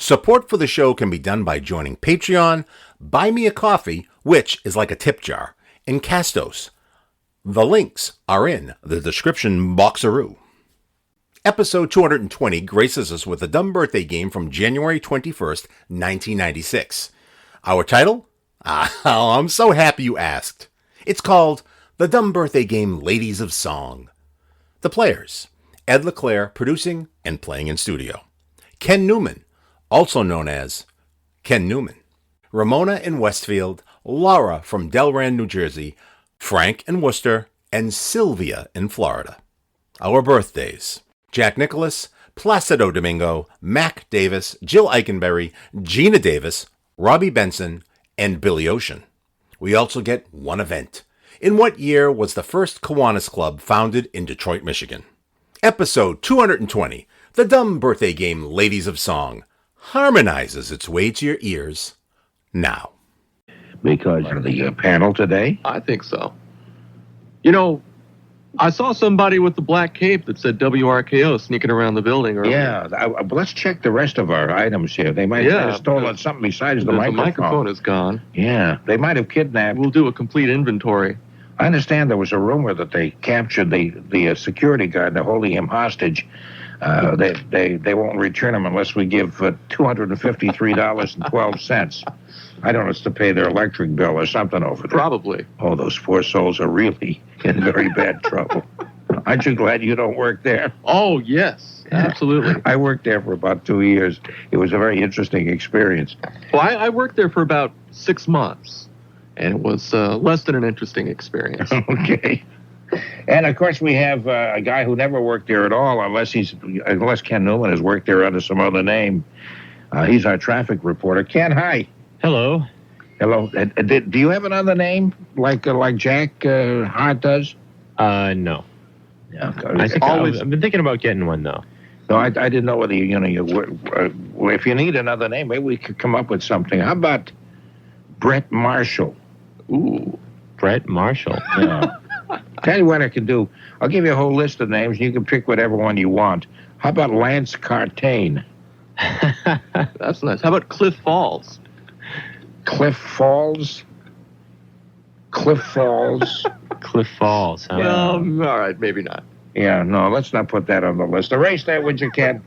Support for the show can be done by joining Patreon, Buy Me a Coffee, which is like a tip jar, and Castos. The links are in the description boxaroo. Episode 220 graces us with a dumb birthday game from January 21st, 1996. Our title? I'm so happy you asked. It's called The Dumb Birthday Game Ladies of Song. The players: Ed LeClair, producing and playing in studio. Ken Newman, also known as Ken Newman. Ramona in Westfield, Laura from Delran, New Jersey, Frank in Worcester, and Sylvia in Florida. Our birthdays: Jack Nicklaus, Placido Domingo, Mac Davis, Jill Eikenberry, Geena Davis, Robbie Benson, and Billy Ocean. We also get one event. In what year was the First Kiwanis Club founded in Detroit, Michigan? Episode 220, The Dumb Birthday Game Ladies of Song, harmonizes its way to your ears now. Because of the panel today? I think so. You know, I saw somebody with the black cape that said WRKO sneaking around the building earlier. Yeah, let's check the rest of our items here. They might have stolen something besides the microphone. The microphone is gone. Yeah, they might have kidnapped. We'll do a complete inventory. I understand there was a rumor that they captured the security guard. They're holding him hostage. They won't return him unless we give $253.12. I don't know, it's to pay their electric bill or something over there. Probably. Oh, those poor souls are really in very bad trouble. Aren't you glad you don't work there? Oh, yes, absolutely. I worked there for about 2 years. It was a very interesting experience. Well, I worked there for about 6 months, and it was less than an interesting experience. Okay. And, of course, we have a guy who never worked there at all, unless Ken Newman has worked there under some other name. He's our traffic reporter. Ken, hi. Hello. Hello. Do you have another name like Jack Hart does? No. Yeah. I've been thinking about getting one, though. No, I didn't know whether if you need another name, maybe we could come up with something. How about Brett Marshall? Ooh, Brett Marshall. Yeah. Tell you what I can do. I'll give you a whole list of names. You can pick whatever one you want. How about Lance Cartain? That's nice. How about Cliff Falls? Cliff Falls? Cliff Falls? Cliff Falls, huh? Well, all right, maybe not. Yeah, no, let's not put that on the list. Erase that, would you, Ken?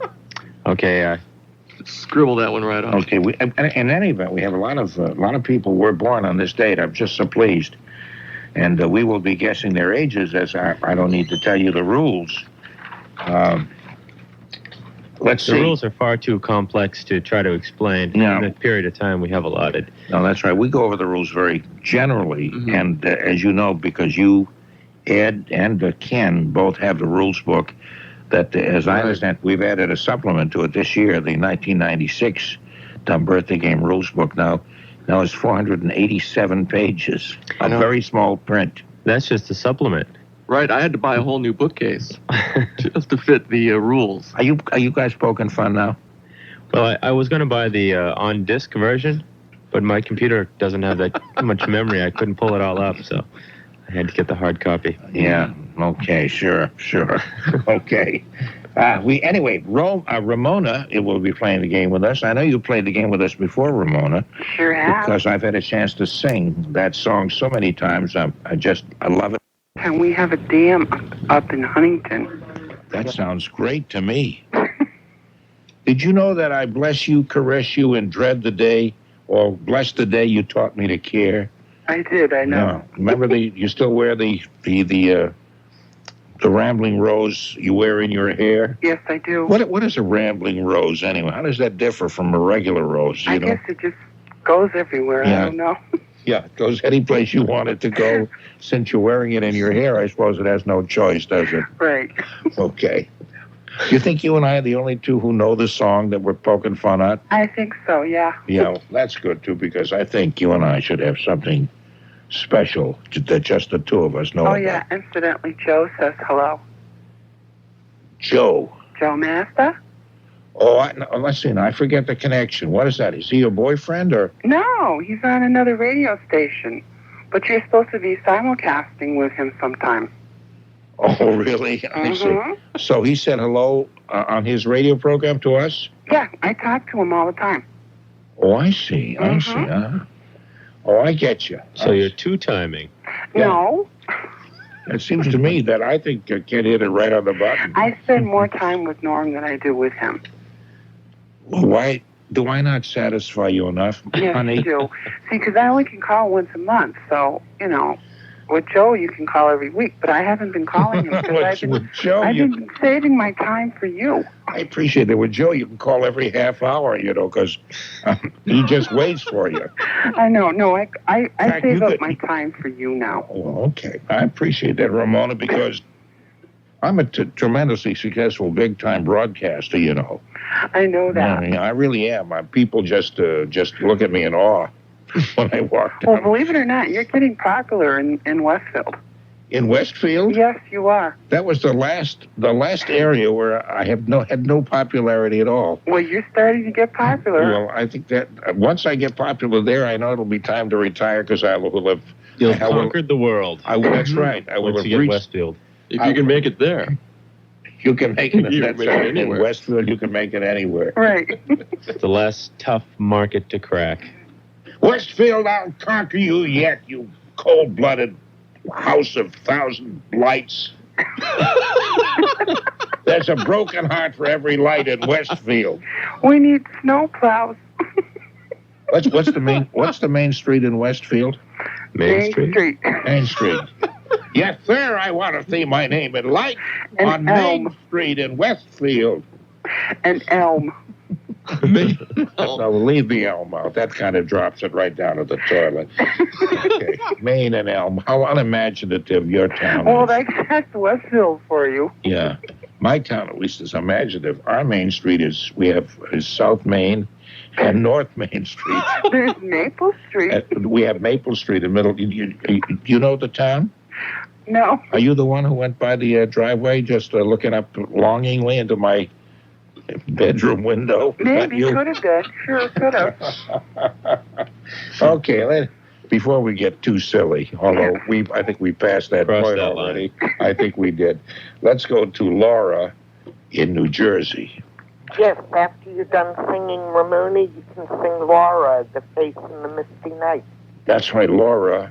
Okay, scribble that one right off. Okay, in any event, we have a lot of people were born on this date. I'm just so pleased. And we will be guessing their ages, as I don't need to tell you the rules. Let's see. The rules are far too complex to try to explain in the period of time we have allotted. No, that's right. We go over the rules very generally. Mm-hmm. And as you know, because you, Ed, and Ken both have the rules book, that, as I understand, we've added a supplement to it this year, the 1996 Dumb Birthday Game Rules Book. Now it's 487 pages, a very small print. That's just a supplement. Right, I had to buy a whole new bookcase just to fit the rules. Are you guys poking fun now? Well, I was going to buy the on-disc version, but my computer doesn't have that much memory. I couldn't pull it all up, so I had to get the hard copy. Yeah, okay, sure. Okay. Ramona will be playing the game with us. I know you played the game with us before, Ramona. Sure have. Because I've had a chance to sing that song so many times. I love it. And we have a dam up in Huntington. That sounds great to me. Did you know that I bless you, caress you, and dread the day, or bless the day you taught me to care? I did, I know. No. Remember you still wear the rambling rose you wear in your hair? Yes, I do. What is a rambling rose anyway? How does that differ from a regular rose? I guess it just goes everywhere. Yeah. I don't know. Yeah, it goes any place you want it to go. Since you're wearing it in your hair, I suppose it has no choice, does it? Right. Okay. You think you and I are the only two who know the song that we're poking fun at? I think so, yeah. Yeah, well, that's good, too, because I think you and I should have something special that just the two of us know about. Oh, yeah. Incidentally, Joe says hello. Joe? Joe Masta? Oh, let's see. Now, I forget the connection. What is that? Is he your boyfriend, or? No, he's on another radio station. But you're supposed to be simulcasting with him sometime. Oh, really? I see. So he said hello on his radio program to us? Yeah, I talk to him all the time. Oh, I see. I see. Oh, I get you. So you're two-timing. Yeah. No, It seems to me that I think Ken hit it right on the button. I spend more time with Norm than I do with him. Well, why do I not satisfy you enough, Yes, honey? you do. See, because I only can call once a month, so, you know, with Joe you can call every week, but I haven't been calling him because With Joe, I've been saving my time for you. I appreciate that. With Joe, you can call every half hour, you know, because he just waits for you. I know. No, I fact, save you up could- my time for you now. Well, okay. I appreciate that, Ramona, because I'm a tremendously successful big-time broadcaster, you know. I know that. I really am. People just look at me in awe when I walk Well, down. believe it or not, you're getting popular in Westfield. In Westfield? Yes, you are. That was the last area where I had no popularity at all. Well, you're starting to get popular. Well, I think that once I get popular there, I know it'll be time to retire because I will have. You've conquered the world. That's right. I will Once have you get reached. Westfield. If you can make it there. You can make it. You That's can make it in anywhere. Westfield. You can make it anywhere. Right. It's a less tough market to crack. Westfield, I'll conquer you yet, you cold-blooded house of thousand lights. There's a broken heart for every light in Westfield. We need snow plows. What's the main street in Westfield? Main Street. Main Street. Yes, sir, I want to see my name in light And on Main Elm. Street in Westfield. And Elm. No, leave the Elm out. That kind of drops it right down to the toilet. Okay. Main and Elm. How unimaginative your town Well, is. that's Westfield for you. Yeah. My town, at least, is imaginative. Our Main Street is South Main and North Main Street. There's Maple Street. We have Maple Street in the middle. You know the town? No. Are you the one who went by the driveway just looking up longingly into my bedroom window? Is that Maybe you? could have been. Sure could have. Okay, before we get too silly, although I think we passed that Crossed point that already. I think we did. Let's go to Laura in New Jersey. Yes, after you're done singing Ramona, you can sing Laura, The Face in the Misty Night. That's right, Laura.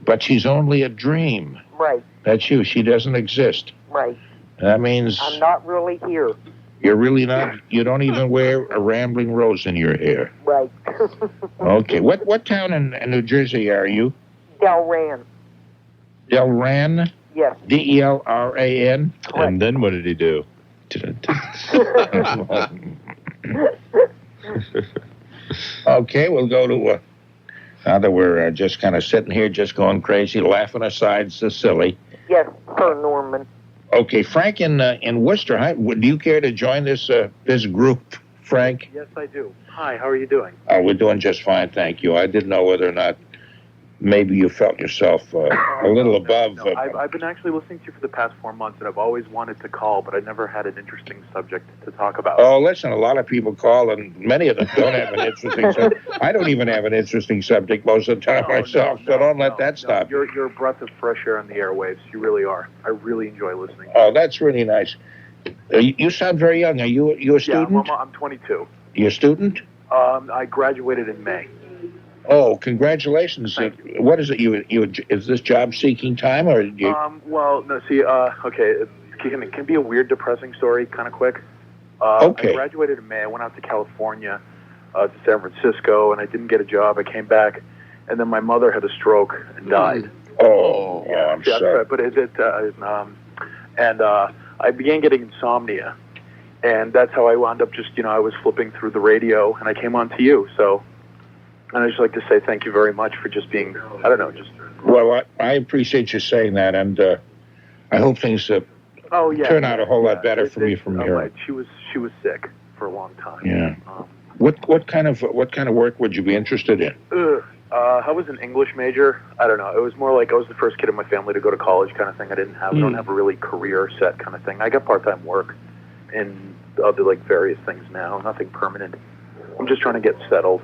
But she's only a dream. Right, That's you. She doesn't exist. right. That means I'm not really here. you're really not. You don't even wear a rambling rose in your hair. Right. Okay. What town in New Jersey are you? Delran. Delran? Yes. Delran? And then what did he do? Okay, we'll go to. Now that we're just kind of sitting here, just going crazy, laughing aside, so silly. Yes, Sir Norman. Okay, Frank in Worcester. Hi, do you care to join this group, Frank? Yes, I do. Hi, how are you doing? We're doing just fine, thank you. I didn't know whether or not maybe you felt yourself a little above. No, I've been actually listening to you for the past 4 months, and I've always wanted to call, but I never had an interesting subject to talk about. Oh, listen, a lot of people call, and many of them don't have an interesting subject. I don't even have an interesting subject most of the time myself, so don't let that stop. You're a breath of fresh air on the airwaves. You really are. I really enjoy listening. Oh, that's really nice. You sound very young. Are you a Yeah, student? I'm 22. You a student? I graduated in May. Oh, congratulations. Thank What is it? Is this job-seeking time, or you? Well, no, see, okay, it can be a weird, depressing story, kind of quick. Okay. I graduated in May. I went out to California, to San Francisco, and I didn't get a job. I came back, and then my mother had a stroke and died. Oh, I'm Yeah, sorry. but I began getting insomnia, and that's how I wound up just, I was flipping through the radio, and I came on to you, so, and I'd just like to say thank you very much for just being, I don't know, just... Well, I appreciate you saying that, and I hope things turn out a whole lot better for me from here. Right. She was sick for a long time. Yeah. What kind of work would you be interested in? I was an English major. I don't know. It was more like I was the first kid in my family to go to college kind of thing. I don't have a really career set kind of thing. I got part-time work in other like various things now. Nothing permanent. I'm just trying to get settled.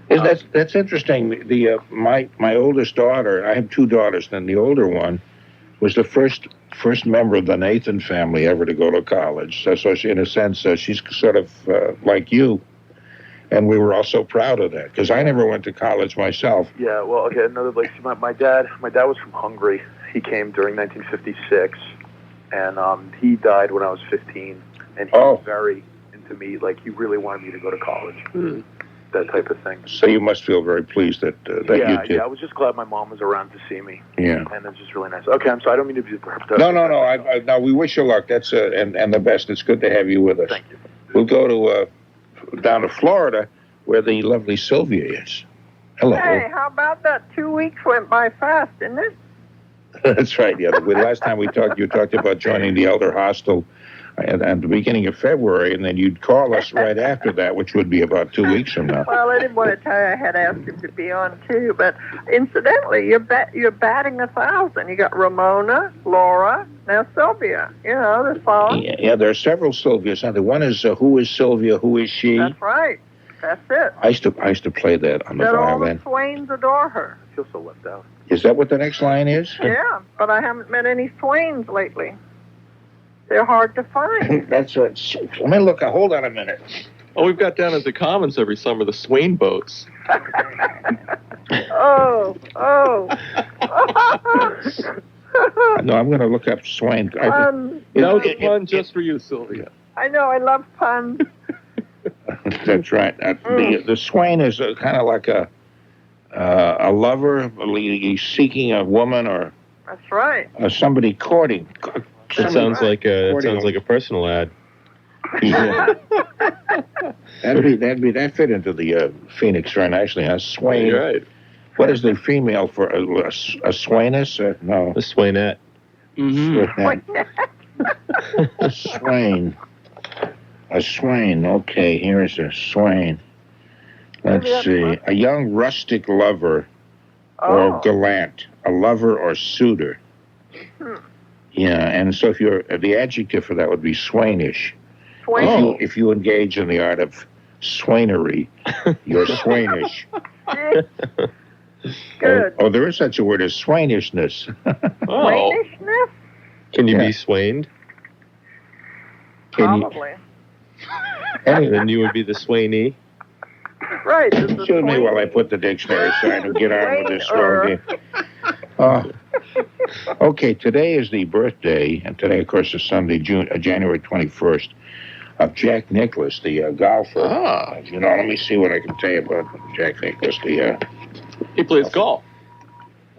That's interesting. My oldest daughter, I have two daughters, and the older one was the first first member of the Nathan family ever to go to college. So she, in a sense, she's sort of like you. And we were all so proud of that, because I never went to college myself. Yeah, well, okay, another, like, see, my dad was from Hungary. He came during 1956, and he died when I was 15, and he was very into me, like, he really wanted me to go to college, that type of thing. So you must feel very pleased that you did. Yeah, I was just glad my mom was around to see me. Yeah. And it's just really nice. Okay, I'm sorry, I don't mean to be... No, no, we wish you luck. That's and the best. It's good to have you with us. Thank you. We'll go to down to Florida, where the lovely Sylvia is. Hello. Hey, how about that? 2 weeks went by fast, didn't it? That's right. Yeah. The last time we talked, you talked about joining the Elder Hostel at the beginning of February, and then you'd call us right after that, which would be about 2 weeks from now. Well, I didn't want to tell you I had asked him to be on too, but incidentally, you're batting 1,000. You got Ramona, Laura, now Sylvia. You know the song. Yeah, there are several Sylvias. Now, the one is Who is Sylvia? Who is she? That's right. That's it. I used to play that on the violin. All the Swains adore her. I feel so left out. Is that what the next line is? Yeah, but I haven't met any Swains lately. They're hard to find. That's right. Let me look. Hold on a minute. Oh, we've got down at the Commons every summer the Swain boats. Oh. No, I'm going to look up Swain. Fun just for you, Sylvia. I know, I love puns. That's right. The Swain is kind of like a lover. He's seeking a woman, or that's right. Somebody courting. It sounds like a personal ad. Yeah. That fit into the Phoenix very nicely. Huh? Swain. You're right. What is the female for a Swainess? No. A Swainette. Swain. A swain. Okay, here is a swain. Let's see. A young rustic lover or gallant. A lover or suitor. Yeah, and so if you're the adjective for that would be swainish. If you engage in the art of swainery, you're swainish. Good. Oh, there is such a word as swainishness. Swainishness? Can you be swained? Probably. Then you would be the swainee. Right. Excuse me while I put the dictionary aside and get on with this slow game. Okay, today is the birthday, and today, of course, is Sunday, January 21st, of Jack Nicklaus, the golfer. Let me see what I can tell you about Jack Nicklaus. He plays golf.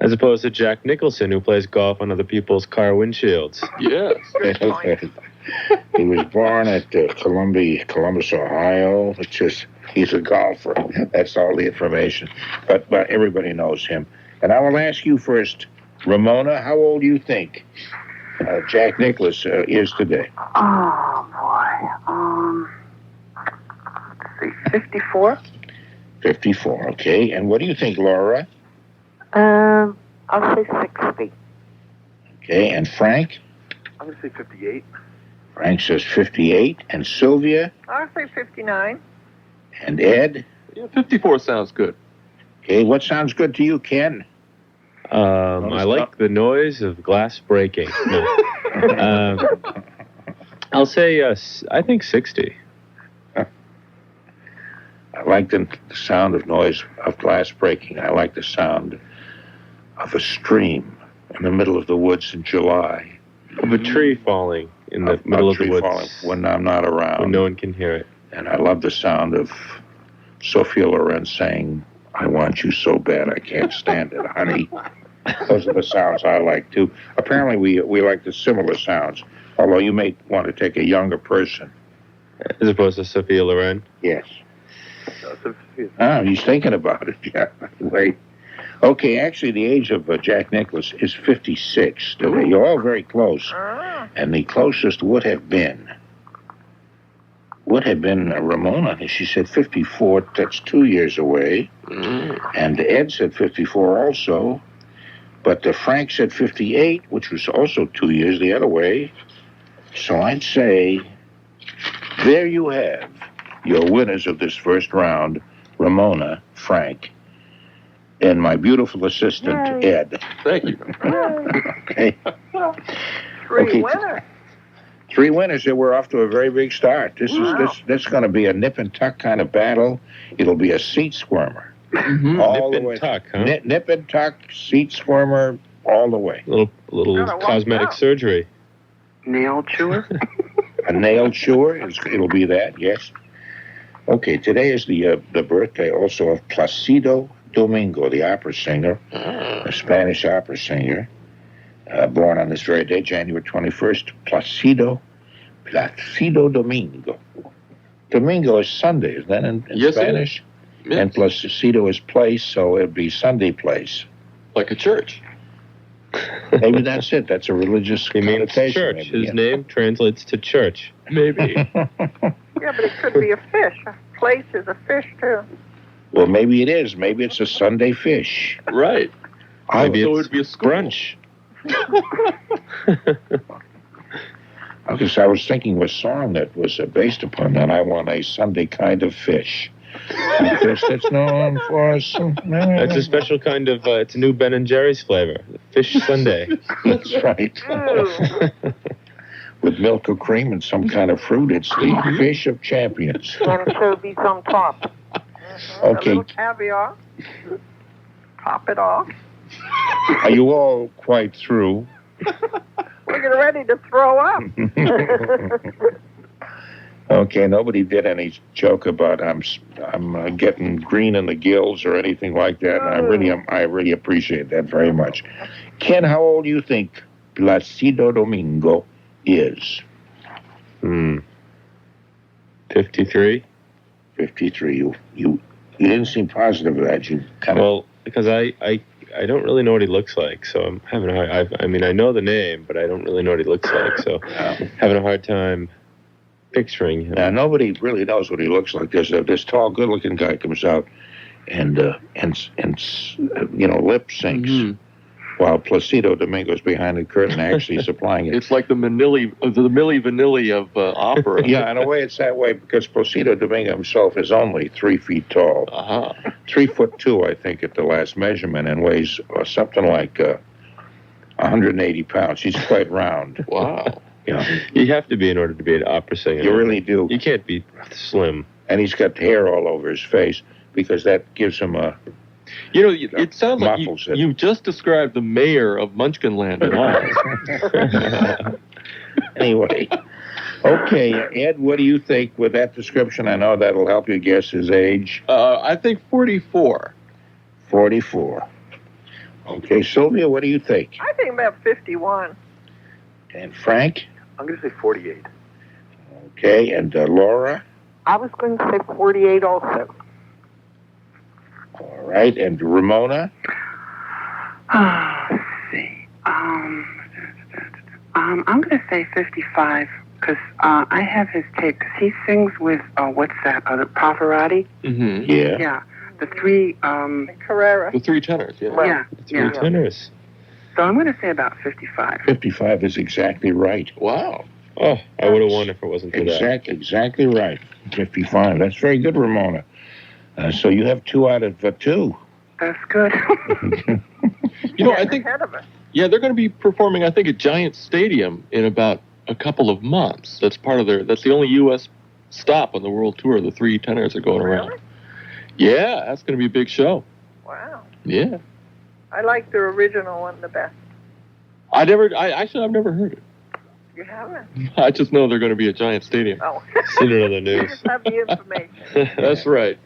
As opposed to Jack Nicholson, who plays golf on other people's car windshields. Yes. He was born at Columbus, Ohio. He's a golfer. That's all the information. But everybody knows him. And I will ask you first, Ramona, how old do you think Jack Nicklaus is today? Oh, boy. Let's see, 54? 54, okay. And what do you think, Laura? I'll say 60. Okay, and Frank? I'm going to say 58. Frank says 58. And Sylvia? I'll say 59. And Ed? Yeah, 54 sounds good. Okay, what sounds good to you, Ken? I like the noise of glass breaking. No. I'll say, I think 60. I like the sound of noise of glass breaking. I like the sound of a stream in the middle of the woods in July. Of a tree falling in the middle of the woods. Falling when I'm not around. When no one can hear it. And I love the sound of Sophia Loren saying, "I want you so bad I can't stand it, honey." Those are the sounds I like too. Apparently we like the similar sounds, although you may want to take a younger person. As opposed to Sophia Loren? Yes. He's thinking about it. Yeah. Wait. Okay, actually, the age of Jack Nicklaus is 56 today. You're all very close. And the closest would have been Ramona. She said 54. That's 2 years away. And Ed said 54 also. But Frank said 58, which was also 2 years the other way. So I'd say there you have your winners of this first round, Ramona, Frank, and my beautiful assistant, Ed. Thank you. Okay. Three winners. 3 winners, and we're off to a very big start. This is going to be a nip and tuck kind of battle. It'll be a seat squirmer. Mm-hmm. All Nip the way. and tuck, huh? Nip and tuck, seat squirmer, all the way. Little cosmetic surgery. Nail chewer? A nail chewer, it'll be that, yes. Okay, today is the birthday also of Placido Domingo, the opera singer, a Spanish opera singer, born on this very day, January 21st, Placido Domingo. Domingo is Sunday, isn't that in Yes, Spanish? Yes. And Placido is place, so it'd be Sunday place. Like a church. Maybe that's it. That's a religious He means connotation. church. Maybe, His yeah. name translates to church. Maybe. Yeah, but it could be a fish. A place is a fish, too. Well, maybe it is. Maybe it's a Sunday fish. Right. Maybe So it's it'd be a school. brunch. Because I was thinking of a song that was based upon that. I want a Sunday kind of fish. A fish that's known for some... That's a special kind of, it's a new Ben & Jerry's flavor. The fish sundae. That's right. Ooh. With milk or cream and some kind of fruit. It's the fish of champions. Anchovies on top. Okay. A little caviar. Top it off. Are you all quite through? We're getting ready to throw up. Okay, nobody did any joke about I'm getting green in the gills or anything like that. And I really appreciate that very much. Ken, how old do you think Placido Domingo is? 53. 53. You didn't seem positive of that. You kind of Well, because I don't really know what he looks like, so I'm having a hard... I mean, I know the name, but I don't really know what he looks like, so having a hard time picturing him. now nobody really knows what he looks like. There's this tall, good-looking guy comes out and lip syncs. While Placido Domingo's behind the curtain actually supplying it. It's like the Milli Vanilli of opera. Yeah, in a way it's that way because Placido Domingo himself is only 3 feet tall. 3'2", I think, at the last measurement, and weighs something like 180 pounds. He's quite round. Wow. Yeah, You have to be in order to be an opera singer. you really do. You can't be slim. And he's got hair all over his face because that gives him a... You know, it sounds like Muffles it. you just described the mayor of Munchkinland in Oz. Anyway. Okay, Ed, what do you think with that description? I know that'll help you guess his age. I think 44. 44. Okay, Sylvia, what do you think? I think about 51. And Frank? I'm going to say 48. Okay, and Laura? I was going to say 48 also. All right, and Ramona? Let's see. I'm going to say 55 because I have his tape. 'Cause he sings with what's that? The Pavarotti. Mm-hmm. Yeah. Yeah, the three. Carrera. The 3 tenors, yeah. Yeah, Three tenors. So I'm going to say about 55. 55 is exactly right. Wow. Oh, I would have won if it wasn't for that. Exactly right. 55. That's very good, Ramona. So you have 2 out of 2. That's good. You know, I think, Ahead of us. yeah, they're going to be performing, I think, at Giant Stadium in about a couple of months. That's that's the only U.S. stop on the world tour. The 3 tenors are going around. Really? Yeah, that's going to be a big show. Wow. Yeah. I like the original one the best. I've never heard it. You haven't? I just know they're going to be at Giant Stadium. Oh. Seen it on the You news. just have the information. That's right.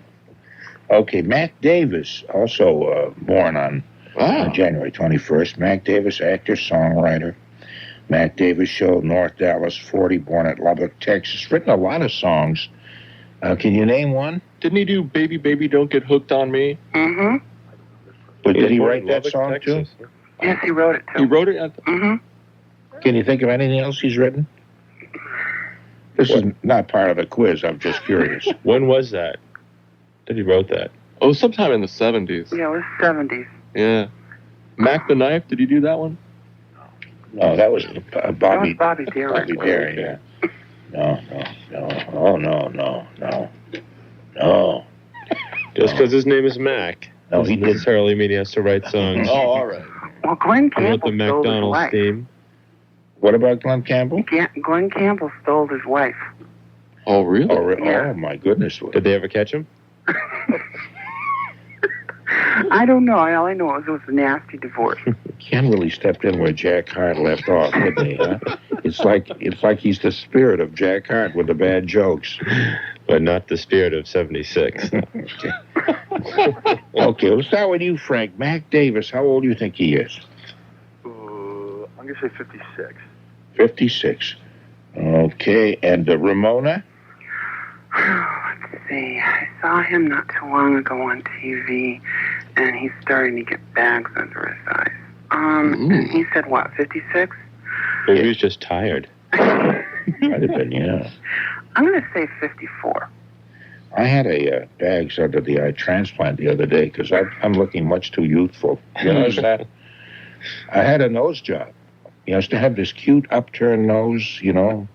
Okay, Mac Davis, also born on January 21st. Mac Davis, actor, songwriter. Mac Davis Show, North Dallas, 40, born at Lubbock, Texas. Written a lot of songs. Can you name one? Didn't he do Baby, Baby, Don't Get Hooked on Me? Mm-hmm. But did he Born write in that Lubbock, song Texas. too? Yes, he wrote it He too. wrote it? Mm-hmm. Can you think of anything else he's written? This is not part of the quiz. I'm just curious. When was that? That he wrote that? Oh, sometime in the 70s. Yeah, it was 70s. Yeah. Mac the Knife, did he do that one? No, that was Bobby. That was Bobby Darin. Bobby Darin, yeah. No. Just because his name is Mac No, he doesn't didn't. necessarily mean he has to write songs. Oh, all right. Well, Glenn He wrote Campbell the stole his McDonald's life. theme. What about Glenn Campbell? Glenn Campbell stole his wife. Oh, really? Yeah. Oh, my goodness. Did they ever catch him? I don't know. All I know is it was a nasty divorce. Ken really stepped in where Jack Hart left off, didn't he? Huh? It's like he's the spirit of Jack Hart with the bad jokes. But not the spirit of 76. Okay, let's start with you, Frank. Mac Davis, how old do you think he is? I'm going to say 56. 56. Okay, and Ramona? Let's see. I saw him not too long ago on TV, and he's starting to get bags under his eyes. And he said, what, 56? Maybe he was just tired. Might have been, yeah. I'm going to say 54. I had a bags under the eye transplant the other day because I'm looking much too youthful. You notice that? I had a nose job. He has to have this cute upturned nose, you know,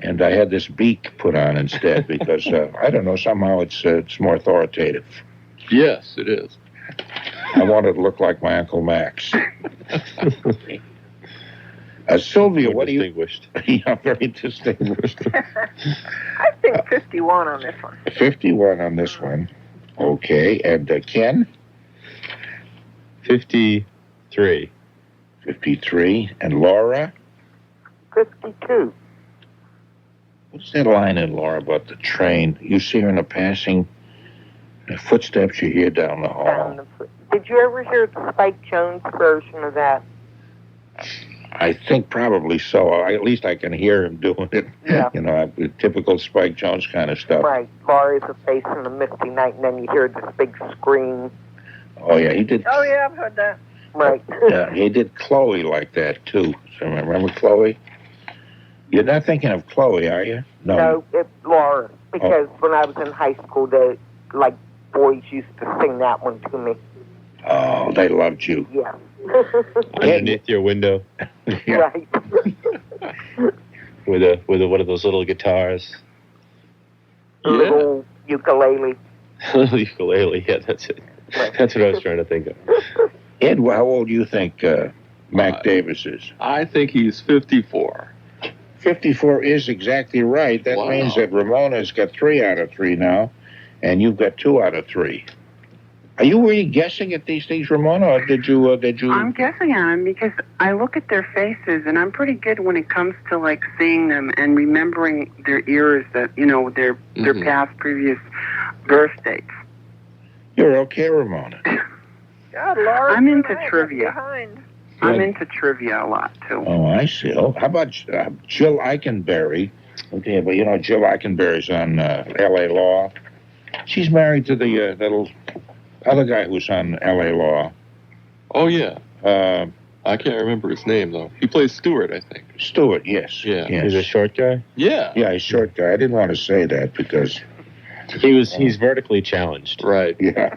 and I had this beak put on instead because, I don't know, somehow it's more authoritative. Yes, it is. I wanted to look like my Uncle Max. Sylvia, what do you... Distinguished. Yeah, very distinguished. I think 51 on this one. 51 on this one. Okay, and Ken? 53. 53. And Laura? 52. What's that line in Laura about the train? You see her in the passing, the footsteps you hear down the hall. Did you ever hear the Spike Jones version of that? I think probably so. At least I can hear him doing it. Yeah. You know, typical Spike Jones kind of stuff. Right. Laura's a face in a misty night, and then you hear this big scream. Oh, yeah, he did. Oh, yeah, I've heard that. Right. Yeah, he did Chloe like that, too. So remember Chloe? You're not thinking of Chloe, are you? No, it's Laura. Because when I was in high school, boys used to sing that one to me. Oh, they loved you. Yeah. Underneath your window. Yeah. Right. with one of those little guitars. A little ukulele. Ukulele, yeah, that's it. That's what I was trying to think of. Ed, how old do you think Mac Davis is? I think he's 54. 54 is exactly right. That means that Ramona's got 3 out of 3 now, and you've got 2 out of 3. Are you really guessing at these things, Ramona, or did you? I'm guessing on them because I look at their faces, and I'm pretty good when it comes to, like, seeing them and remembering their eras, that, you know, their past, previous birth dates. You're okay, Ramona. God, Laura, I'm into trivia. Behind. I'm into trivia a lot, too. Oh, I see. Oh, how about Jill Eikenberry? Okay, but you know, Jill Eikenberry's on L.A. Law. She's married to the little other guy who's on L.A. Law. Oh, yeah. I can't remember his name, though. He plays Stewart, I think. Stewart, yes. Yeah. Yes. He's a short guy? Yeah. Yeah, he's a short guy. I didn't want to say that because... He's vertically challenged. Right. Yeah.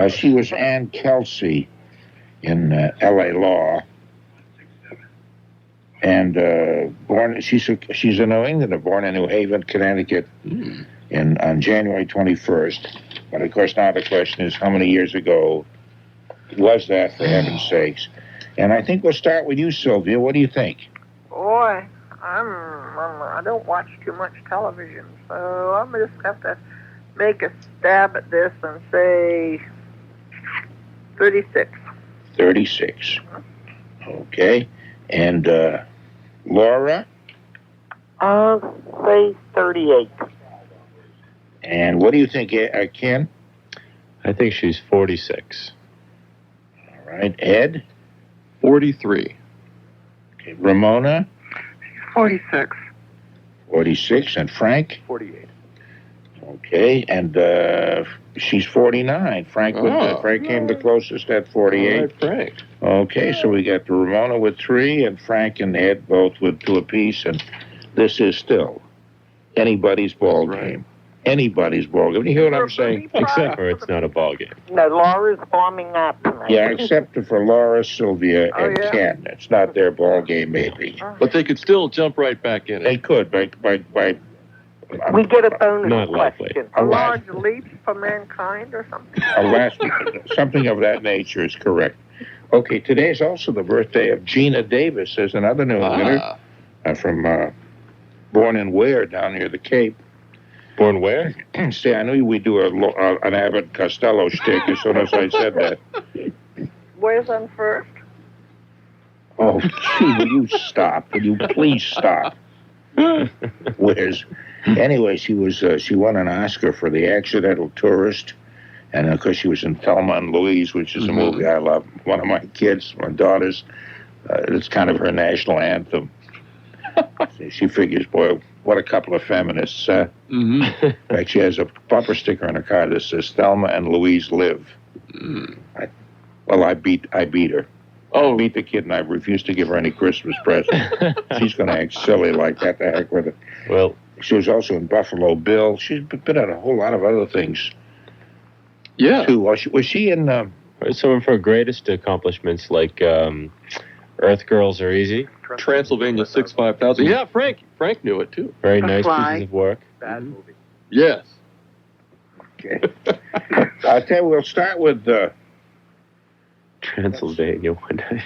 She was Ann Kelsey in L.A. Law. And she's a New Englander, born in New Haven, Connecticut, on January 21st. But of course, now the question is, how many years ago was that, for heaven's sakes? And I think we'll start with you, Sylvia. What do you think? Boy, I don't watch too much television, so I'm just have to make a stab at this and say 36. 36. Okay. And Laura? I'll say 38. And what do you think, Ken? I think she's 46. All right. Ed? 43. Okay. Ramona? 46. 46. And Frank? 48. Okay. And she's 49. Frank came the closest at 48. All right, Frank. Okay, so we got Ramona with 3 and Frank and Ed both with 2 apiece. And this is still anybody's ball game. Anybody's ball game. You hear what I'm saying? Except for it's not a ball game. No, Laura's bombing up tonight. Yeah, except for Laura, Sylvia, and Ken. It's not their ball game, maybe. But they could still jump right back in They it. could by We get a bonus Not likely. question. A large leap for mankind or something? something of that nature is correct. Okay, today's also the birthday of Geena Davis. There's another new winner from born in Ware down near the Cape. Born where? See, I knew we'd do an Abbott Costello shtick as soon as I said that. Where's on first? Oh, gee, will you stop? Will you please stop? Where's? Anyway, she won an Oscar for The Accidental Tourist, and of course she was in Thelma and Louise, which is a movie I love. One of my kids, my daughters, it's kind of her national anthem. She figures, boy, what a couple of feminists. Like she has a bumper sticker on her car that says Thelma and Louise live. I beat her. I beat the kid, and I refused to give her any Christmas present. She's going to act silly like that. The heck with it. Well, she was also in Buffalo Bill. She's been in a whole lot of other things. Yeah. Too. Was she in? some of her greatest accomplishments, like Earth Girls Are Easy. Transylvania 65000. Yeah, Frank knew it too. Very nice pieces of work. Bad movie. Yes. Okay. I'll tell you, we'll start with Transylvania one day.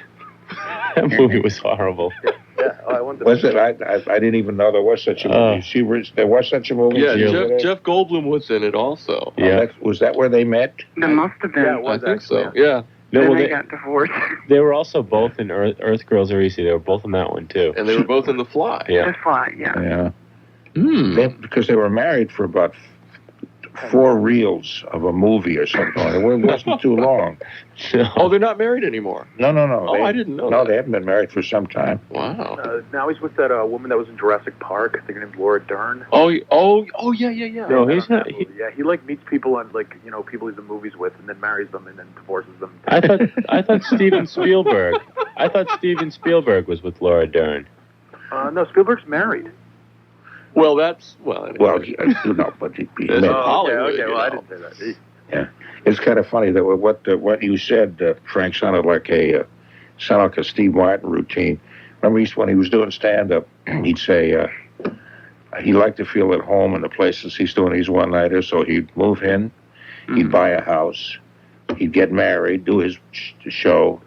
That movie was horrible. Yeah, I wanted to was it? I didn't even know there was such a movie. There was such a movie? Yeah, Jeff Goldblum was in it also. Yeah. Was that where they met? There must have been. Yeah, it I was think actually, so. Yeah. Then well, they got divorced. They were also both in Earth Girls Are Easy. They were both in that one, too. And they were both in The Fly. Yeah. The Fly, yeah. Yeah. Because they were married for about 4 reels of a movie or something. It wasn't too long. Oh, they're not married anymore? No. Oh, I didn't know No, that. they haven't been married for some time. Wow. now he's with that woman that was in Jurassic Park. I think her name's Laura Dern. Oh, yeah. No, he's not. Yeah, he like meets people on people he's in movies with, and then marries them, and then divorces them. I thought Steven Spielberg. I thought Steven Spielberg was with Laura Dern. No, Spielberg's married. Well, anyway. Well, but he met. Hollywood, okay. Well, I didn't say that. Yeah, it's kind of funny that what you said, Frank, sounded like a Steve Martin routine. Remember, when he was doing stand-up, he'd say he liked to feel at home in the places he's doing these one-nighters, so he'd move in, he'd buy a house, he'd get married, do his show,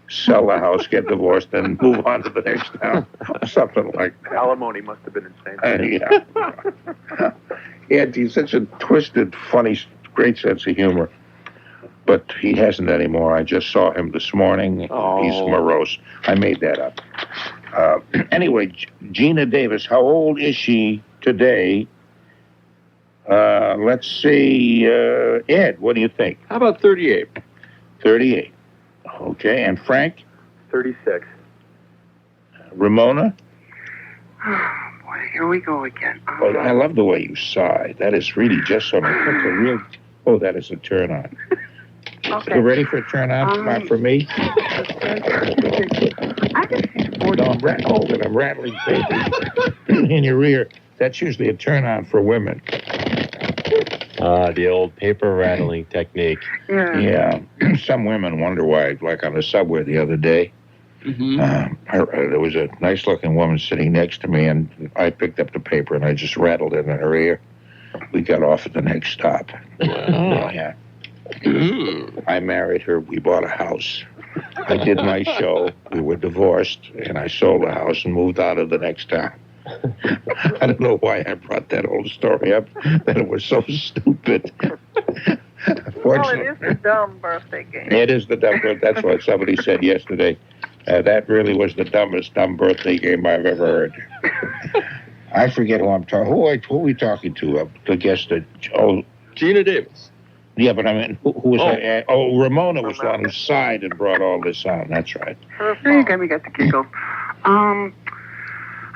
sell the house, get divorced, and move on to the next town, something like that. Alimony must have been insane. Yeah, he's such a twisted, funny, great sense of humor. But he hasn't anymore. I just saw him this morning. Oh. He's morose. I made that up. Anyway, Geena Davis, how old is she today? Let's see. Ed, what do you think? How about 38? 38. Okay, and Frank? 36. Ramona? Oh, boy, here we go again. Oh, I love the way you sigh. That is really just something. That's a real... Oh, that is a turn on. Okay. You ready for a turn on? Not for me? I can see 40. No, I'm rattling paper in your ear. That's usually a turn on for women. The old paper rattling technique. Yeah. Yeah. Some women wonder why, like on the subway the other day, there was a nice-looking woman sitting next to me, and I picked up the paper, and I just rattled it in her ear. We got off at the next stop. Wow. Yeah. I married her. We bought a house. I did my show. We were divorced, and I sold the house and moved on to the next town. I don't know why I brought that old story up. That it was so stupid. Well, it is the dumb birthday game. It is the dumb birthday. That's what somebody said yesterday. That really was the dumbest dumb birthday game I've ever heard. I forget who I'm talking. Who are we talking to? The guest. Geena Davis. Yeah, but I mean, who was that? Ramona was the one who sighed and brought all this on. That's right. There you go. We got the giggles.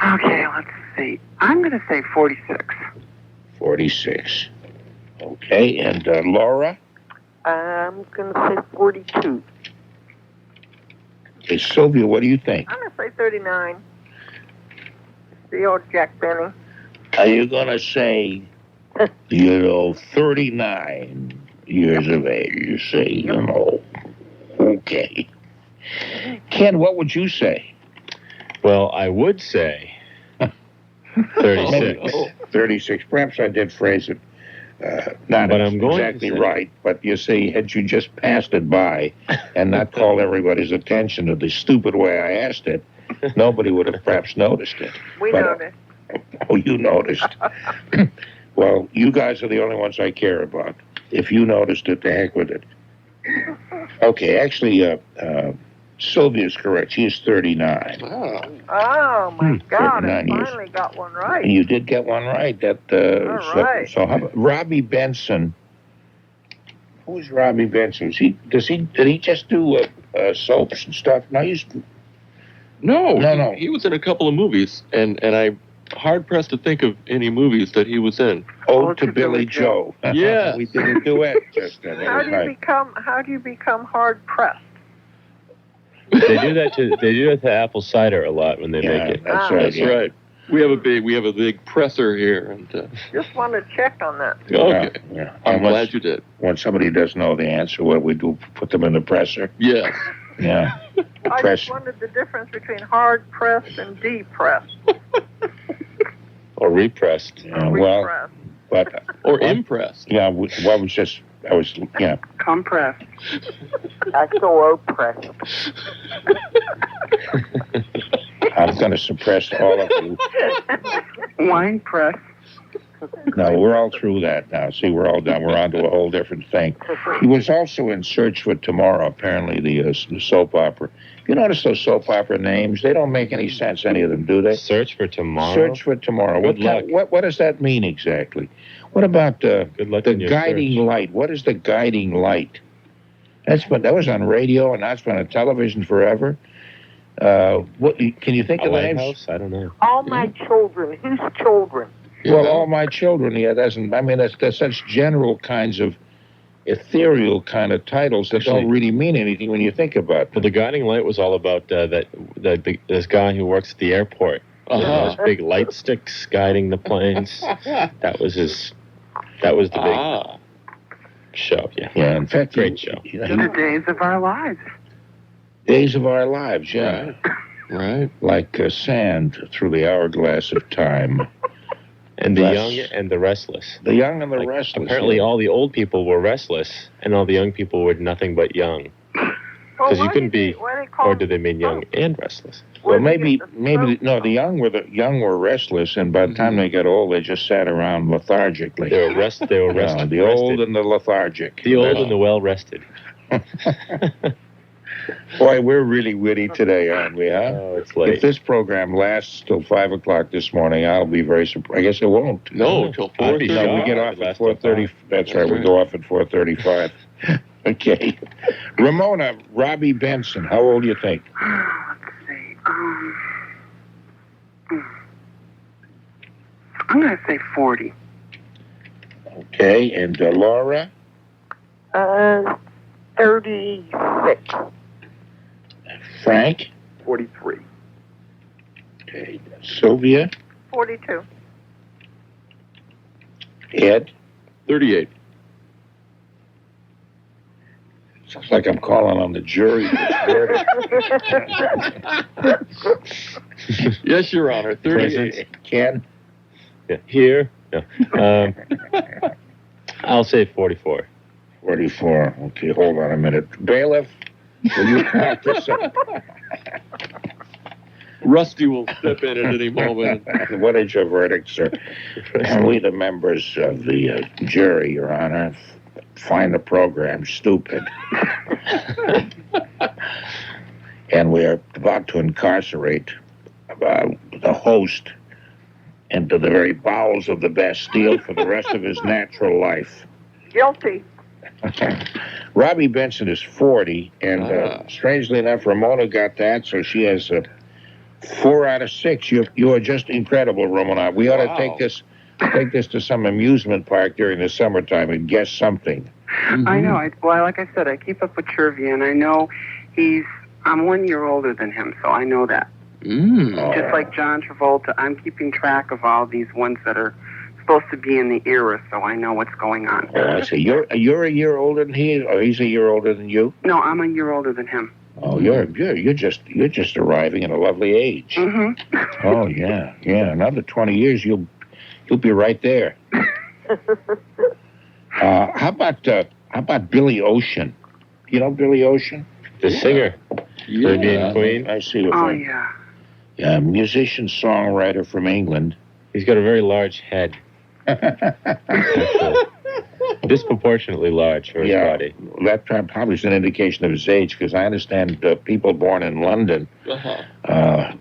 Okay, let's see. I'm going to say 46. 46. Okay, and Laura? I'm going to say 42. Okay, Sylvia, what do you think? I'm going to say 39. The old Jack Benny. Are you going to say, 39 years of age, you say, Okay. Ken, what would you say? Well, I would say 36. 36. Perhaps I did phrase it Not But I'm going to exactly say- right, but you see, had you just passed it by and not called everybody's attention to the stupid way I asked it, nobody would have perhaps noticed it. We But, noticed. Oh, you noticed. Well, you guys are the only ones I care about. If you noticed it, the heck with it. Okay, actually, Sylvia's correct. She is 39. Oh. Oh, my God, I 39 years. finally got one right. And you did get one right. That All right. So how about Robbie Benson? Who's Robbie Benson? Did he just do soaps and stuff? No, No. He was in a couple of movies, and I'm hard-pressed to think of any movies that he was in. Ode to Billy Joe. Yeah. We did a duet just then. How do you become hard pressed? They do that to apple cider a lot when they make it. That's right. That's yeah. right. We have a big presser here, and Just want to check on that. okay. Yeah. I'm glad you did. When somebody does know the answer, what we do, put them in the presser. Yes. Yeah. I Press. just wondered the difference between hard pressed and depressed. Or repressed. Yeah, well, Repressed. but Or impressed. yeah, yeah. Compressed. XOO pressed. I'm going to suppress all of you. Wine press. No, we're all through that now. See, we're all done. We're on to a whole different thing. He was also in Search for Tomorrow, apparently, the soap opera. You notice those soap opera names? They don't make any sense, any of them, do they? Search for Tomorrow. Search for Tomorrow. Good luck. What does that mean exactly? What about Good luck the in your guiding search. light? What is the guiding light? That was on radio, and that's been on television forever. What can you think A of the names? lighthouse? I don't know. All my children. Whose children? Well, all my children. Yeah, doesn't. I mean, that's such general kinds of ethereal kind of titles that Actually- don't really mean anything when you think about Well, them. the guiding light was all about this guy who works at the airport. Uh-huh. Those big light sticks guiding the planes. That was the big show. Yeah. Yeah, in fact, Great show. The days of our lives. Days of Our Lives. Yeah, Right. like sand through the hourglass of time. And the Yes. young and the restless. The young and the Like, restless. apparently, yeah. all the old people were restless, and all the young people were nothing but young. Well, you why couldn't do they- be- why do they call Or do they mean young and restless? Well, where do they maybe get the young were restless, and by the time they got old, they just sat around lethargically. They were rested. Yeah, the old and the lethargic. the old and the well rested. Boy, we're really witty today, aren't we? Huh? Oh, it's If late. this program lasts till 5 o'clock this morning, I'll be very surprised. I guess it won't. No, till I'd be 4:30. No, we get off at 4:30. That's right. We go off at 4:35. Okay. Ramona, Robbie Benson. How old do you think? Let's see. I'm going to say 40. Okay. And Laura? 36. Frank? 43. Okay. Sylvia? 42. Ed? 38. Sounds like I'm calling on the jury. Yes, Your Honor. 38. Ken? Yeah. Here. No. I'll say 44. 44. Okay, hold on a minute. Bailiff, will you count this up? Rusty will step in at any moment. What is your verdict, sir? We, the members of the jury, Your Honor, find the program stupid. And we are about to incarcerate the host into the very bowels of the Bastille for the rest of his natural life. Guilty. Robbie Benson is 40, and strangely enough, Ramona got that, so she has 4 out of 6. You are just incredible, Ramona. We ought to take this to some amusement park during the summertime and guess something. I know. Like I said, I keep up with trivia, and I know I'm 1 year older than him, so I know that. Just like John Travolta, I'm keeping track of all these ones that are supposed to be in the era, so I know what's going on. Oh, I see. You're a year older than he is, or he's a year older than you? No, I'm a year older than him. Oh, you're just arriving at a lovely age. Mm-hmm. Oh yeah. Another 20 years, you'll be right there. How about Billy Ocean? You know Billy Ocean? The singer. Caribbean Queen. I see what Oh, thing. yeah. Yeah, musician, songwriter from England. He's got a very large head. Actually. Disproportionately large for his body. That probably is an indication of his age, because I understand people born in London,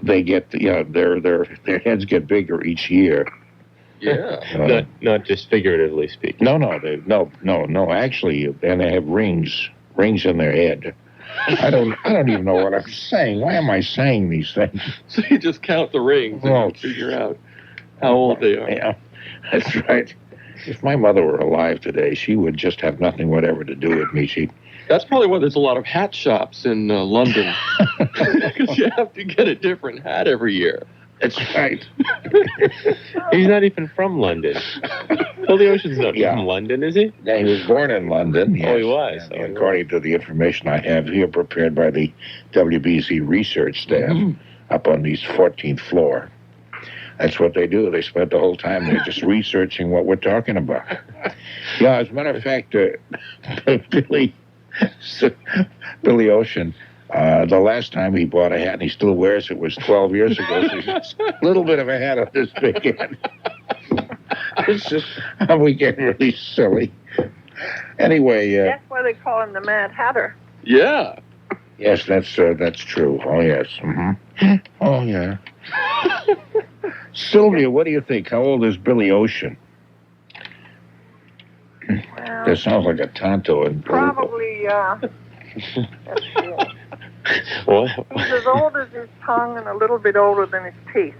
they get, their heads get bigger each year. Yeah. Not just figuratively speaking. No. Actually, and they have rings in their head. I don't even know what I'm saying. Why am I saying these things? So you just count the rings and figure out how old they are. Yeah, that's right. If my mother were alive today, she would just have nothing whatever to do with me. That's probably why there's a lot of hat shops in London. Because you have to get a different hat every year. That's right. He's not even from London. Billy Ocean's not from London, is he? Yeah, he was born in London. Yes. Oh, he was. And according to the information I have here, prepared by the WBZ research staff up on the 14th floor. That's what they do. They spent the whole time there just researching what we're talking about. Yeah, as a matter of fact, Billy Ocean, the last time he bought a hat, and he still wears it, was 12 years ago. So he's a little bit of a hat on this big head. It's just, we get really silly. Anyway. That's why they call him the Mad Hatter. Yeah. Yes, that's true. Oh, yes. Mm-hmm. Oh, yeah. Sylvia, what do you think? How old is Billy Ocean? Well, That sounds like a Tonto. probably, What? he's as old as his tongue and a little bit older than his teeth.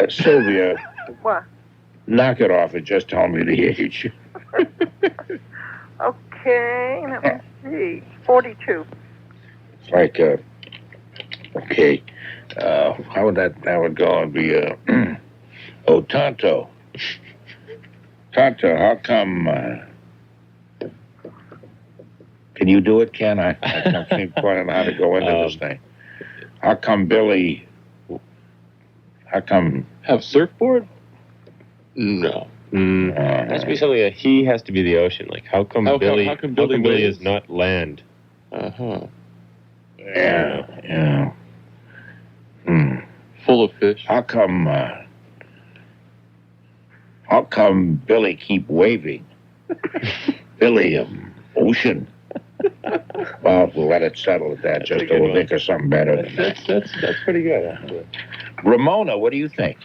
Sylvia, What? knock it off and just tell me the age. Okay, let me see. 42. It's like, okay, how would that would go? It'd be, oh, Tonto. Tonto, how come, can you do it, Ken? I can't think quite on how to go into this thing. How come Have surfboard? No. Must be something that he has to be the ocean. Like, how come Billy is not land? Yeah. Full of fish. How come Billy keep waving? Billy, ocean. Well, we'll let it settle at that. Just to think of something better than that. That's pretty good. Ramona, what do you think?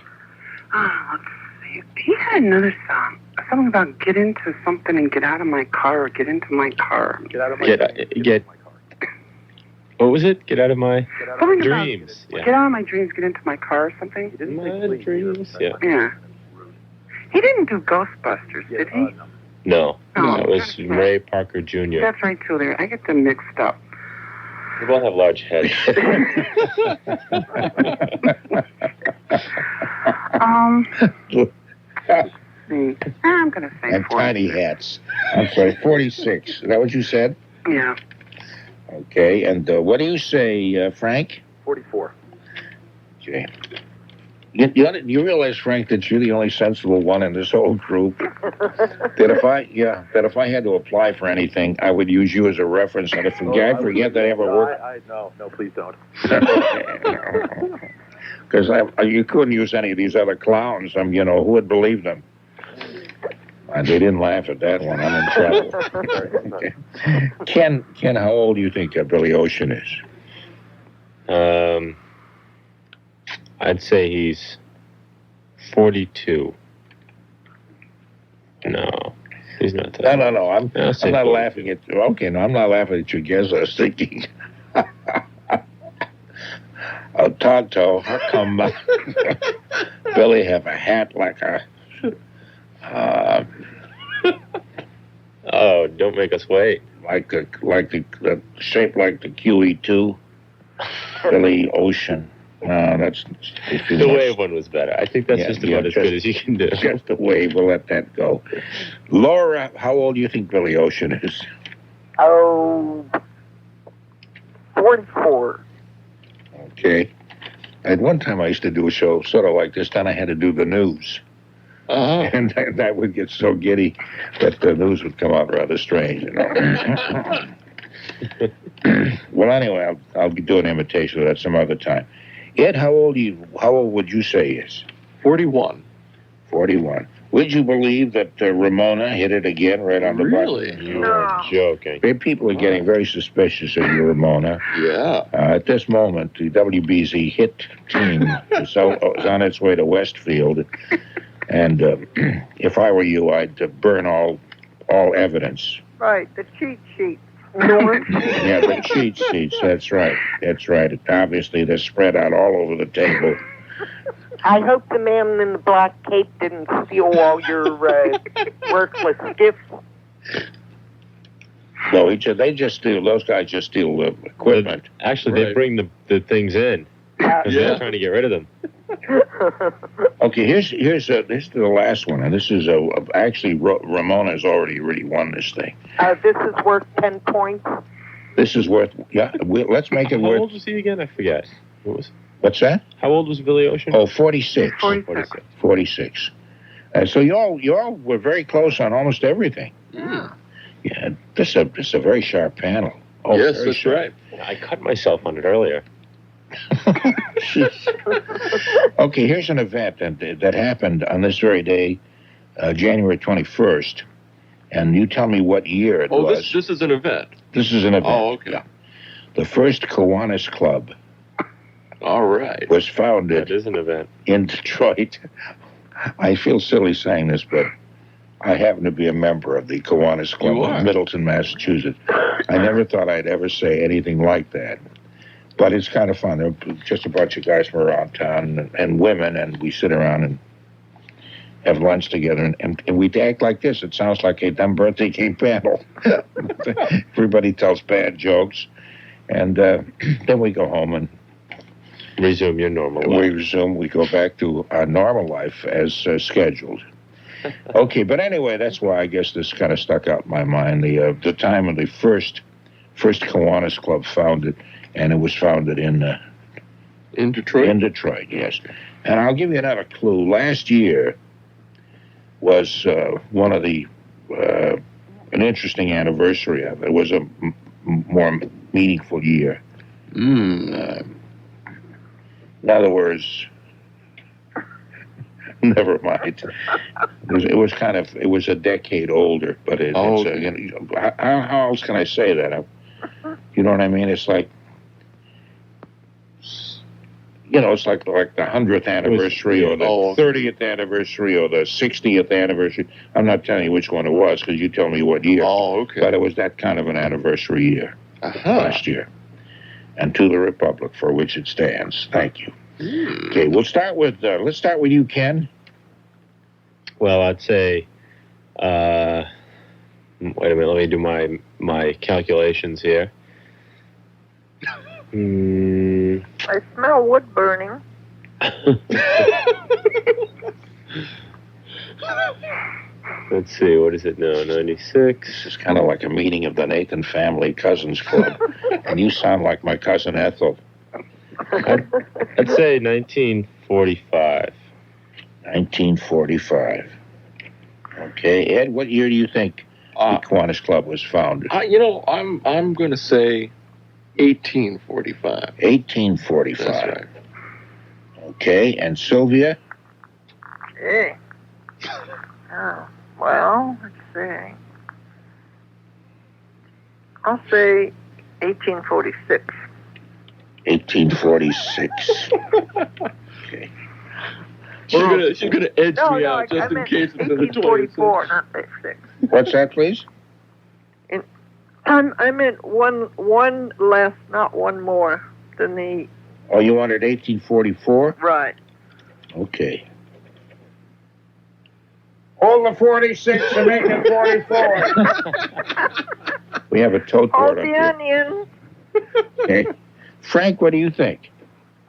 Let's see. He had another song. Something about get into something and get out of my car or get into my car. Get out of my Get. What was it? Get out of my Something dreams. About, Get out of my dreams, get into my car or something. My dreams. Yeah. Yeah. He didn't do Ghostbusters, did he? No. No, That was Ray Parker Jr. That's right, too. There, I get them mixed up. We both have large heads. See. I'm going to say And 46. tiny hats. I'm sorry, 46. Is that what you said? Yeah. Okay, and what do you say, Frank? 44. Okay. You realize, Frank, that you're the only sensible one in this whole group? That if I had to apply for anything, I would use you as a reference, and I forget that I ever worked. No, please don't. Because you couldn't use any of these other clowns. Who would believe them? And they didn't laugh at that one. I'm in trouble. Okay. Ken, how old do you think Billy Ocean is? I'd say he's 42. No, he's not that. No. I'm not 42. laughing at. Okay, no, I'm not laughing at your guess. I was thinking. Oh, Tonto, how come Billy have a hat like a? Oh, don't make us wait. Like the shape like the QE2, Billy Ocean. No, that's the wave one was better. I think that's just about as good as you can do. Just the wave. We'll let that go. Laura, how old do you think Billy Ocean is? Oh, 44. Okay. At one time, I used to do a show sort of like this. Then I had to do the news. And that would get so giddy that the news would come out rather strange, you know. Well, anyway, I'll do an imitation of that some other time. Ed, how old would you say he is? 41. 41. Would you believe that Ramona hit it again right on the Really? button? You are joking. People are getting very suspicious of you, Ramona. Yeah. At this moment, the WBZ hit team is on its way to Westfield. And if I were you, I'd burn all evidence. Right, the cheat sheet. Norm. Yeah, the cheat sheets. That's right. That's right. Obviously, they're spread out all over the table. I hope the man in the black cape didn't steal all your worthless gifts. No, they just steal. Those guys just steal equipment. Actually, they bring the things in because they're trying to get rid of them. Okay, here's the last one, and this is actually Ramona's already really won this thing. This is worth 10 points. This is worth let's make it How worth. old was he again? I forget. What's that? How old was Billy Ocean? Oh, 46. 46. 46. So you all were very close on almost everything. Mm. Yeah, this is a very sharp panel. Oh, Yes, very that's sharp. right. I cut myself on it earlier. Okay, here's an event that happened on this very day, January 21st, and you tell me what year it was. Oh, this is an event. This is an event. Oh, okay. Yeah. The First Kiwanis Club All right. was founded That is an event. in Detroit. I feel silly saying this, but I happen to be a member of the Kiwanis Club You are. of Middleton, Massachusetts. I never thought I'd ever say anything like that. But it's kind of fun. There are just a bunch of guys from around town and women, and we sit around and have lunch together, and we act like this. It sounds like a dumb birthday cake panel. Everybody tells bad jokes, and then we go home and Resume your normal life. we go back to our normal life as scheduled. Okay, but anyway, that's why I guess this kind of stuck out in my mind. The time of the first Kiwanis Club founded, and it was founded in Detroit? In Detroit, yes. And I'll give you another clue. Last year was one of the an interesting anniversary of it. It was a more meaningful year. In other words, never mind. It was a decade older, but how else can I say that? You know what I mean? It's like, it's like the 100th anniversary or the 30th anniversary or the 60th anniversary. I'm not telling you which one it was because you tell me what year. Oh, okay. But it was that kind of an anniversary year last year. And to the Republic for which it stands. Thank you. Okay, let's start with you, Ken. Well, I'd say, wait a minute, let me do my calculations here. I smell wood burning. Let's see, what is it now? 96. This is kind of like a meeting of the Nathan Family Cousins Club. And you sound like my cousin Ethel. I'd say 1945. 1945. Okay, Ed, what year do you think the Kiwanis Club was founded? I'm going to say 1845. 1845. That's right. Okay, and Sylvia? Gee. Oh, well, let's see. I'll say 1846. 1846. Okay. She's gonna edge me out I just in meant case it's in the 1844, not 56. What's that, please? I meant one less, not one more than the... Oh, you wanted 1844? Right. Okay. Hold the 46 and make it 44. We have a tote board Hold up the here. onion. Okay. Frank, what do you think?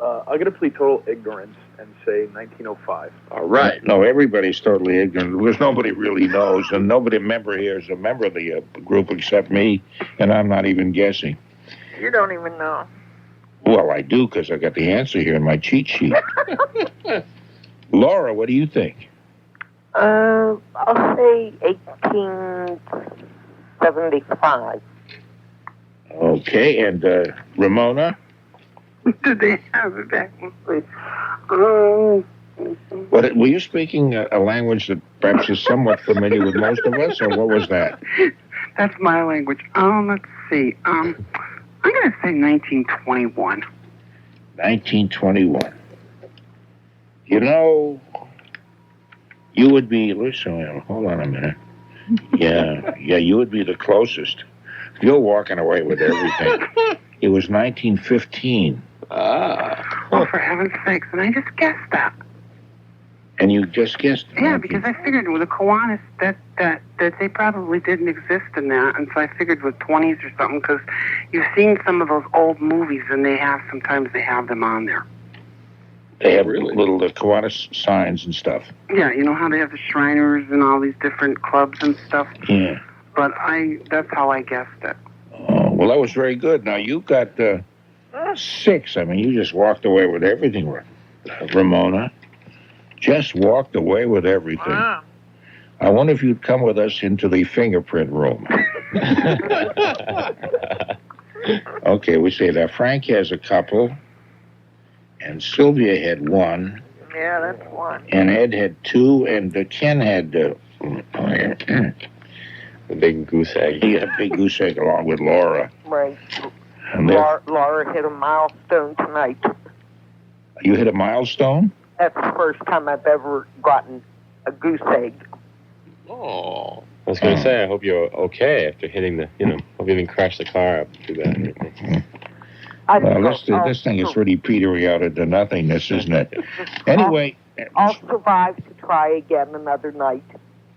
I'm going to plead total ignorance and say 1905. All right. No, everybody's totally ignorant because nobody really knows, and nobody member here is a member of the group except me, and I'm not even guessing. You don't even know. Well, I do because I got the answer here in my cheat sheet. Laura, what do you think? I'll say 1875. Okay, and Ramona? Did they have it back? What, were you speaking a language that perhaps is somewhat familiar with most of us, or what was that? That's my language. Let's see. I'm going to say 1921. 1921. You know, you would be, listen, hold on a minute. Yeah, you would be the closest. You're walking away with everything. It was 1915. Oh, for heaven's sakes. And I just guessed that. And you just guessed. Yeah, because I figured with the Kiwanis that they probably didn't exist in that, and so I figured with 20s or something, because you've seen some of those old movies, and sometimes they have them on there. They have little Kiwanis signs and stuff. Yeah, you know how they have the Shriners and all these different clubs and stuff? Yeah. But that's how I guessed it. Oh, well, that was very good. Now, you got 6. I mean, you just walked away with everything, Ramona. Just walked away with everything. Wow. I wonder if you'd come with us into the fingerprint room. Okay, we say that Frank has a couple, and Sylvia had 1. Yeah, that's 1. And Ed had 2, and Ken had The big goose egg. he had a big goose egg along with Laura. Right. And Laura hit a milestone tonight. you hit a milestone? That's the first time I've ever gotten a goose egg. Oh. I was going to say, I hope you're okay after hitting hope you didn't crash the car up too bad or anything. Well, this thing is really petering out into nothingness, isn't it? Anyway. I'll survive to try again another night.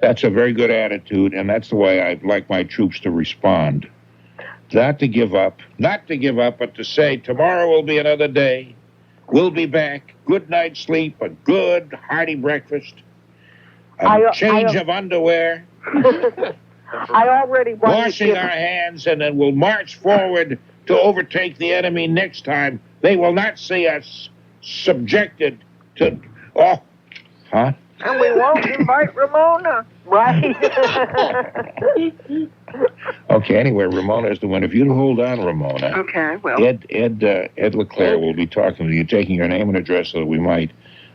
That's a very good attitude, and that's the way I'd like my troops to respond. Not to give up, but to say, tomorrow will be another day. We'll be back. Good night's sleep, a good, hearty breakfast, a change of underwear, I already washing our hands, and then we'll march forward to overtake the enemy next time. They will not see us subjected to... Oh, huh? And we won't invite Ramona, right? Okay, anyway, Ramona is the one. If you'd hold on, Ramona. Okay, well. Ed LeClair will be talking to you, taking your name and address so that we might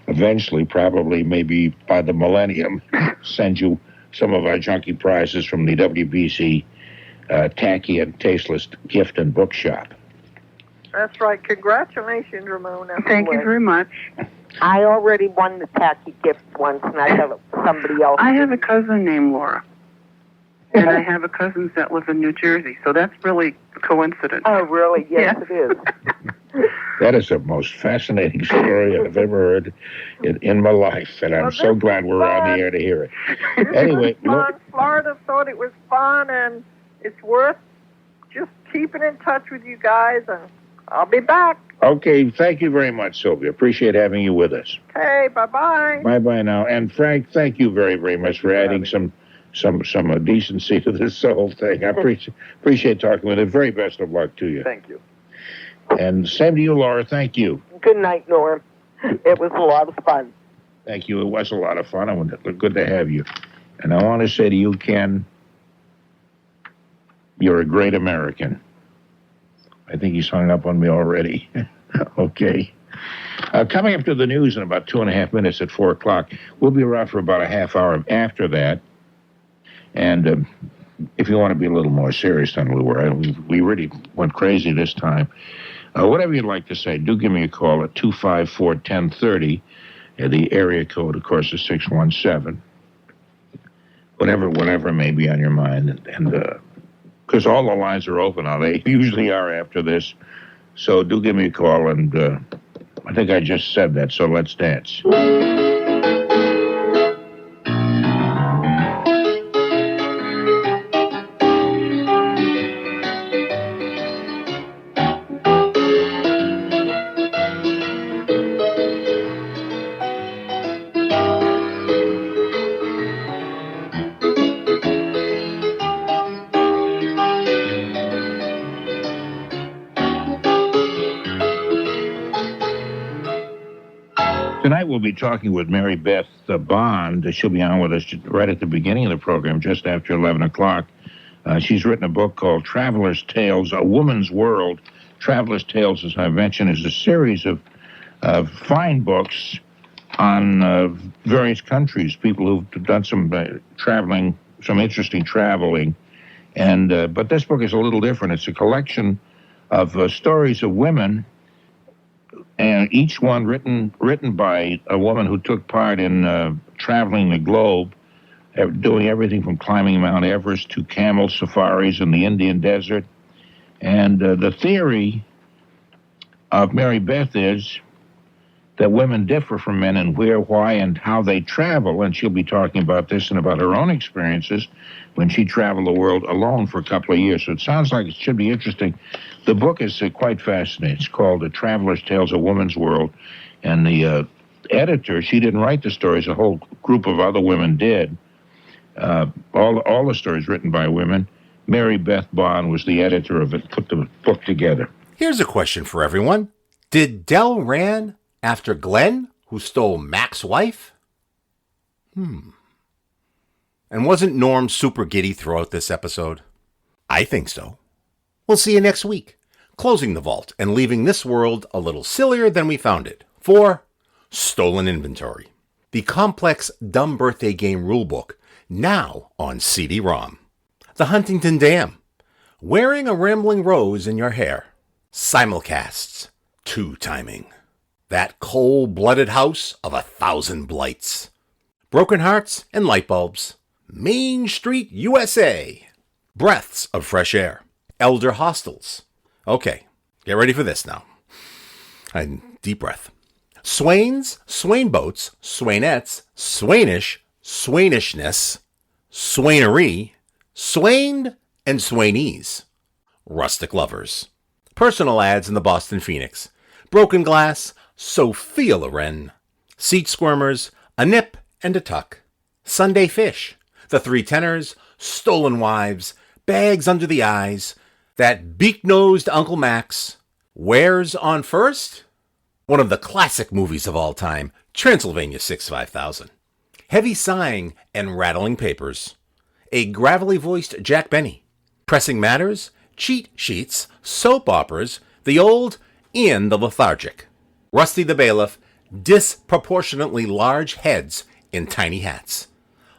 eventually, probably maybe by the millennium, send you some of our junkie prizes from the WBC Tacky and Tasteless Gift and Bookshop. That's right. Congratulations, Ramona. Thank you very much. I already won the tacky gift once, and I have somebody else. I have a cousin named Laura. And I have a cousins that live in New Jersey, so that's really coincidence. Oh, really? Yes, it is. That is the most fascinating story I've ever heard in my life, and I'm so glad we're on the air to hear it. Anyway, look, Florida thought it was fun, and it's worth just keeping in touch with you guys, and I'll be back. okay, thank you very much, Sylvia. Appreciate having you with us. Okay, bye-bye. Bye-bye now. And Frank, thank you very, very much for adding some decency to this whole thing. I appreciate talking with you. Very best of luck to you. Thank you. And same to you, Laura. Thank you. Good night, Norm. It was a lot of fun. Thank you. It was a lot of fun. Good to have you. And I want to say to you, Ken, you're a great American. I think he's hung up on me already. Okay. Coming up to the news in about 2.5 minutes at 4 o'clock. We'll be around for about a half hour after that. And if you want to be a little more serious than we were, we really went crazy this time. Whatever you'd like to say, do give me a call at 254-1030. The area code, of course, is 617. Whatever may be on your mind. And because all the lines are open now. They usually are after this. So do give me a call. And I think I just said that, so let's dance. Tonight we'll be talking with Mary Beth Bond. She'll be on with us right at the beginning of the program, just after 11 o'clock. She's written a book called Traveler's Tales, A Woman's World. Traveler's Tales, as I mentioned, is a series of fine books on various countries, people who've done some traveling, some interesting traveling. And but this book is a little different. It's a collection of stories of women, and each one written by a woman who took part in traveling the globe, doing everything from climbing Mount Everest to camel safaris in the Indian desert. And the theory of Mary Beth is that women differ from men in where, why, and how they travel. And she'll be talking about this and about her own experiences when she traveled the world alone for a couple of years. So it sounds like it should be interesting. The book is quite fascinating. It's called The Traveler's Tales, A Woman's World. And the editor, she didn't write the stories. A whole group of other women did. All the stories written by women. Mary Beth Bond was the editor of it, put the book together. Here's a question for everyone. Did Delran after Glenn, who stole Mac's wife? And wasn't Norm super giddy throughout this episode? I think so. We'll see you next week, closing the vault and leaving this world a little sillier than we found it for Stolen Inventory, the complex Dumb Birthday Game rulebook, now on CD-ROM. The Huntington Dam, Wearing a Rambling Rose in Your Hair, simulcasts, two-timing, That Cold-Blooded House of 1,000 Blights, Broken Hearts and Light Bulbs, Main Street, USA, Breaths of Fresh Air, Elder Hostels. Okay, get ready for this now. Deep breath. Swains, Swain Boats, Swainettes, Swainish, Swainishness, Swainery, Swained, and Swainees. Rustic Lovers. Personal ads in the Boston Phoenix. Broken Glass, Sophia Loren. Seat Squirmers, A Nip and a Tuck. Sunday Fish. The Three Tenors, Stolen Wives, Bags Under the Eyes, That Beak-Nosed Uncle Max, Where's on First? One of the classic movies of all time, Transylvania 65000. Heavy Sighing and Rattling Papers, A Gravelly-Voiced Jack Benny, Pressing Matters, Cheat Sheets, Soap Operas, The Old and the Lethargic, Rusty the Bailiff, Disproportionately Large Heads in Tiny Hats,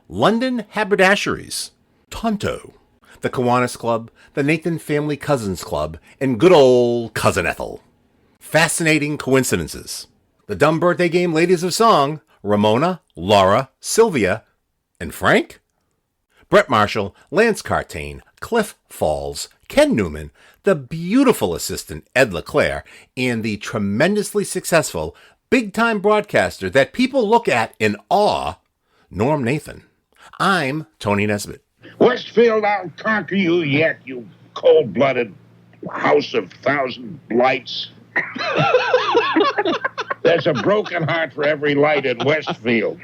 London Haberdasheries, Tonto, the Kiwanis Club, the Nathan Family Cousins Club, and good old Cousin Ethel. Fascinating Coincidences, the Dumb Birthday Game Ladies of Song, Ramona, Laura, Sylvia, and Frank? Brett Marshall, Lance Cartain, Cliff Falls, Ken Newman, the beautiful assistant Ed LeClair, and the tremendously successful big-time broadcaster that people look at in awe, Norm Nathan. I'm Tony Nesbitt. Westfield, I'll conquer you yet, you cold-blooded house of 1,000 blights. There's a broken heart for every light in Westfield.